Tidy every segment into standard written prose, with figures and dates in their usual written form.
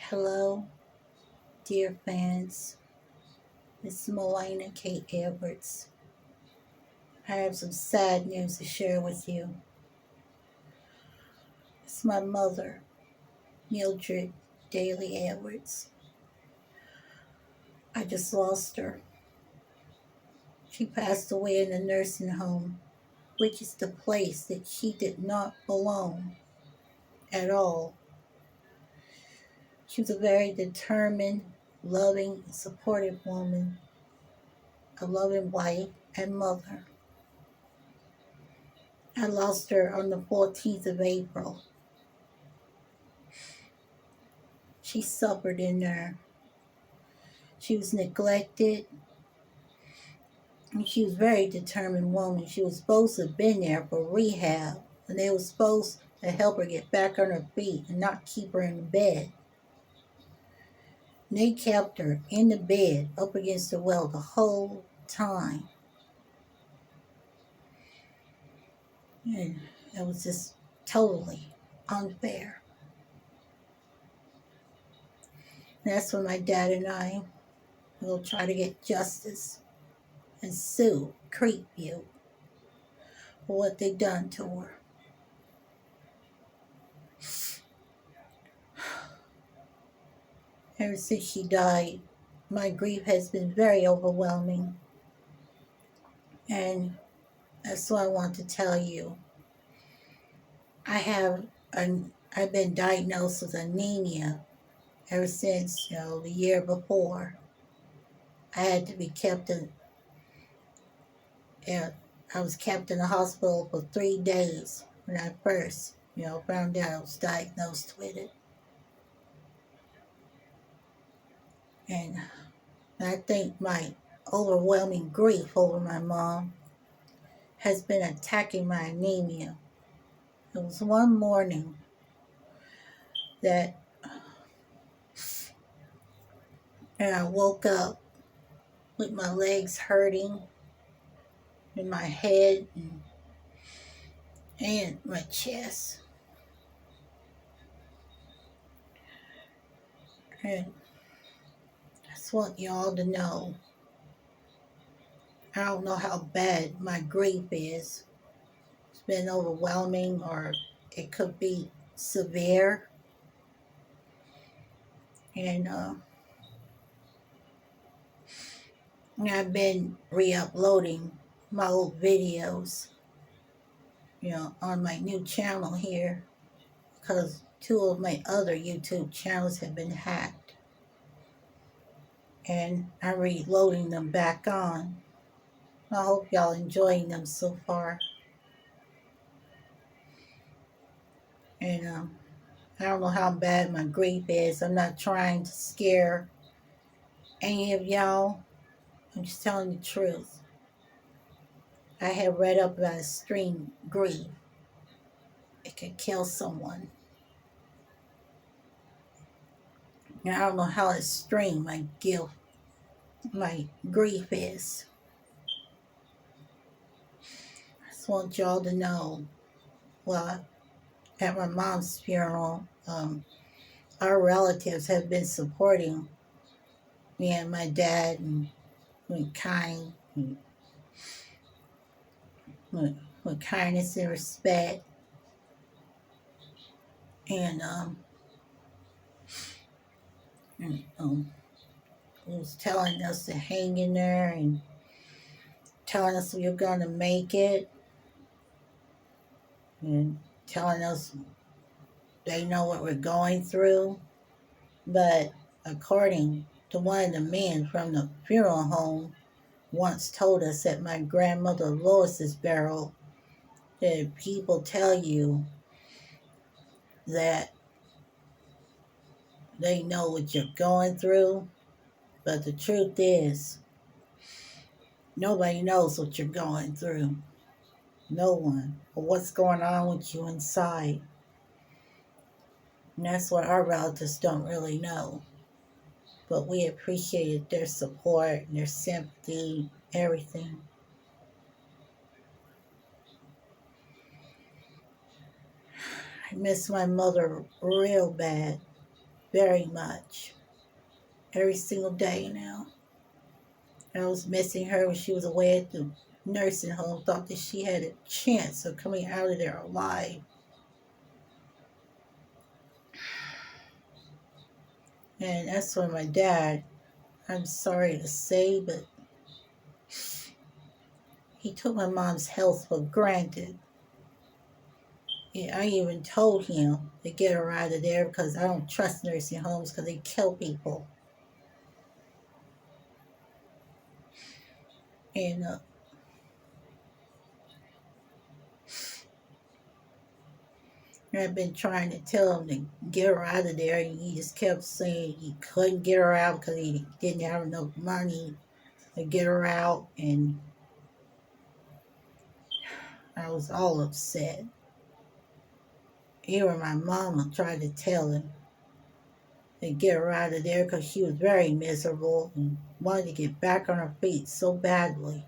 Hello, dear fans. It's Marlana Kay Edwards. I have some sad news to share with you. It's my mother, Mildred Dailey Edwards. I just lost her. She passed away in a nursing home, which is the place that she did not belong at all. She was a very determined, loving, and supportive woman, a loving wife and mother. I lost her on the 14th of April. She suffered in there. She was neglected. And she was a very determined woman. She was supposed to have been there for rehab. And they were supposed to help her get back on her feet and not keep her in the bed. And they kept her in the bed up against the wall the whole time. And it was just totally unfair. And that's when my dad and I will try to get justice and sue Creekview for what they done to her. Ever since she died, my grief has been very overwhelming. And that's what I want to tell you. I've been diagnosed with anemia ever since, the year before. I had to be kept in, I was kept in the hospital for 3 days when I first, found out I was diagnosed with it. And I think my overwhelming grief over my mom has been attacking my anemia. It was one morning that I woke up with my legs hurting in my head and my chest. And I just want y'all to know, I don't know how bad my grief is. It's been overwhelming, or it could be severe. And I've been re-uploading my old videos, on my new channel here, because 2 of my other YouTube channels have been hacked. And I'm reloading them back on. I hope y'all enjoying them so far. And I don't know how bad my grief is. I'm not trying to scare any of y'all. I'm just telling the truth. I have read up about extreme grief. It could kill someone. And I don't know how extreme my grief is. I just want y'all to know. Well, at my mom's funeral, our relatives have been supporting me and my dad, and with with kindness and respect. And was telling us to hang in there and telling us we were going to make it, and telling us they know what we're going through. But according to one of the men from the funeral home, once told us at my grandmother Lois's burial, that people tell you that they know what you're going through, but the truth is, nobody knows what you're going through. No one. Or what's going on with you inside. And that's what our relatives don't really know. But we appreciated their support and their sympathy, everything. I miss my mother real bad. very much. Every single day now. I was missing her when she was away at the nursing home. Thought that she had a chance of coming out of there alive. And that's when my dad, I'm sorry to say, but he took my mom's health for granted. Yeah, I even told him to get her out of there because I don't trust nursing homes because they kill people. And I've been trying to tell him to get her out of there, and he just kept saying he couldn't get her out because he didn't have enough money to get her out. And I was all upset. Even my mama tried to tell him to get her out of there because she was very miserable and wanted to get back on her feet so badly.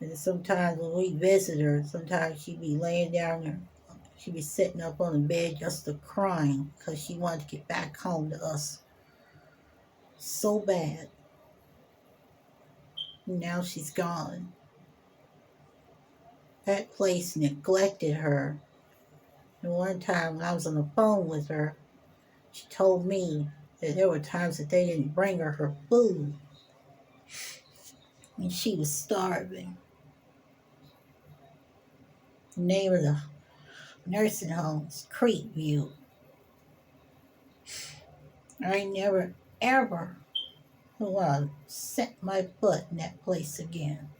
And sometimes when we visit her, sometimes she'd be laying down there, she'd be sitting up on the bed just crying because she wanted to get back home to us so bad. And now she's gone. That place neglected her. And one time when I was on the phone with her, she told me that there were times that they didn't bring her food. And she was starving. The name of the nursing home is Creekview. I never, ever want to set my foot in that place again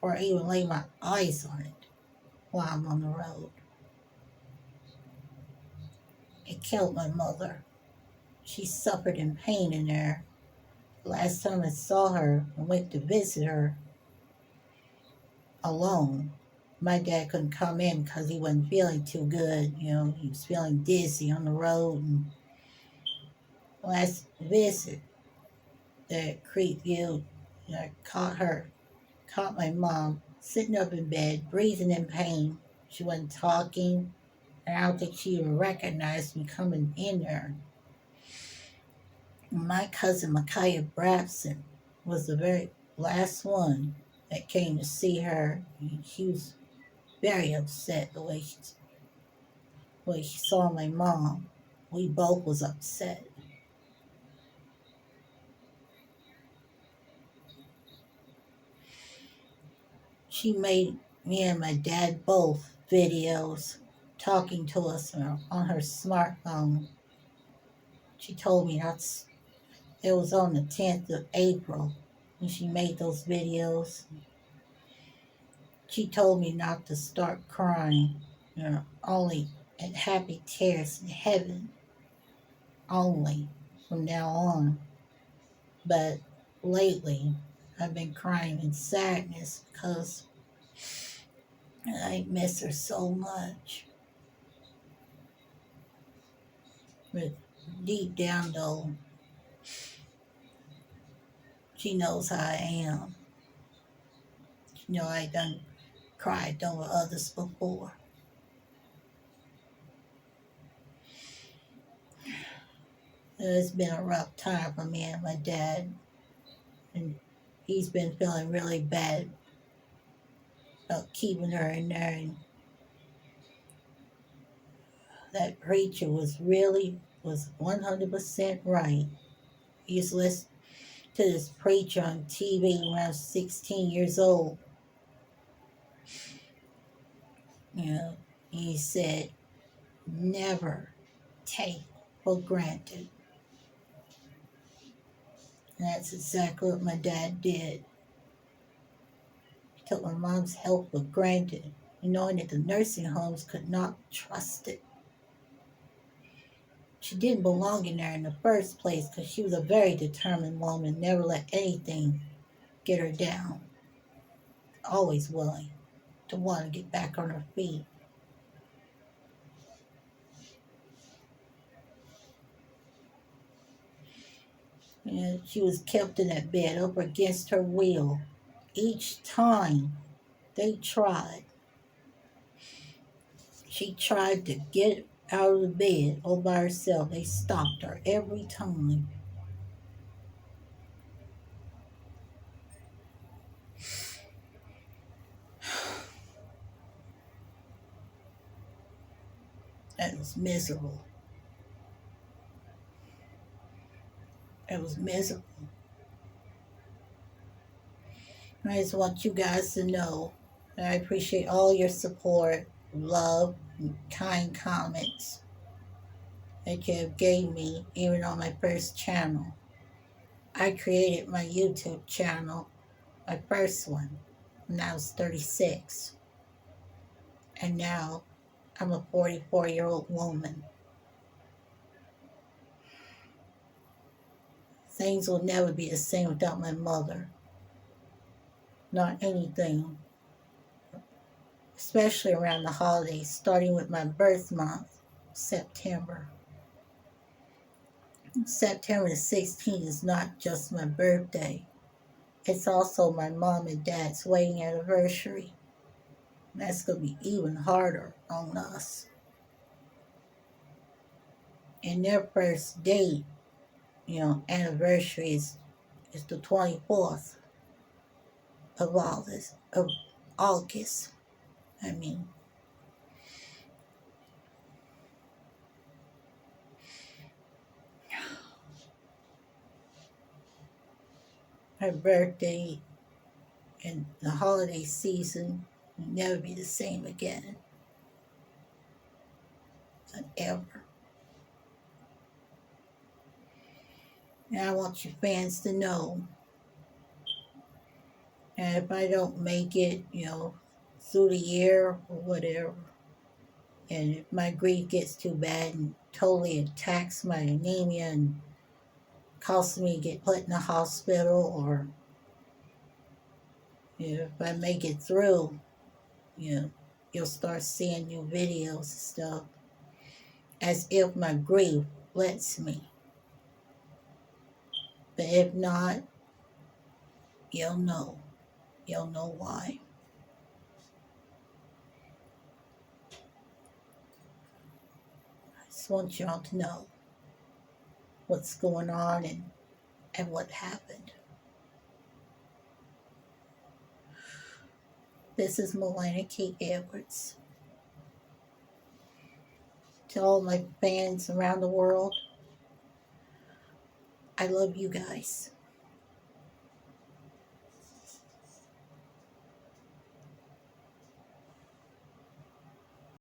or even lay my eyes on it while I'm on the road. It killed my mother. She suffered in pain in there. Last time I saw her and went to visit her alone, my dad couldn't come in because he wasn't feeling too good. He was feeling dizzy on the road. And last visit at Creekview, I caught my mom sitting up in bed, breathing in pain. She wasn't talking, and I don't think she even recognized me coming in there. My cousin Micaiah Brabson was the very last one that came to see her. She was very upset the way she saw my mom. We both was upset. She made me and my dad both videos talking to us on her smartphone. She told me it was on the 10th of April when she made those videos. She told me not to start crying, only at happy tears in heaven, only from now on. But lately, I've been crying in sadness because I miss her so much. But deep down, though, she knows how I am. I done cried over others before. It's been a rough time for me and my dad, and he's been feeling really bad about keeping her in there. And that preacher was 100% right. He used to listen to this preacher on TV when I was 16 years old. He said, never take for granted. And that's exactly what my dad did. He took my mom's health for granted, knowing that the nursing homes could not trust it. She didn't belong in there in the first place because she was a very determined woman, never let anything get her down. Always willing to want to get back on her feet. And she was kept in that bed up against her will. Each time they tried, she tried to get out of the bed all by herself. They stopped her every time. It was miserable. It was miserable. I just want you guys to know that I appreciate all your support, love, and kind comments that you have gave me, even on my first channel. I created my YouTube channel, my first one, when I was 36. And now I'm a 44-year-old woman. Things will never be the same without my mother. Not anything. Especially around the holidays, starting with my birth month, September. September the 16th is not just my birthday. It's also my mom and dad's wedding anniversary. That's going to be even harder on us. And their first date, anniversary is the 24th of August. I mean, her birthday and the holiday season will never be the same again. Than ever. And I want you fans to know, and if I don't make it, through the year or whatever, and if my grief gets too bad and totally attacks my anemia and causes me to get put in the hospital, or if I make it through, you'll start seeing new videos and stuff as if my grief lets me. But if not, you'll know. You'll know why. I just want y'all to know what's going on and what happened. This is Marlana Kay Edwards. To all my fans around the world, I love you guys.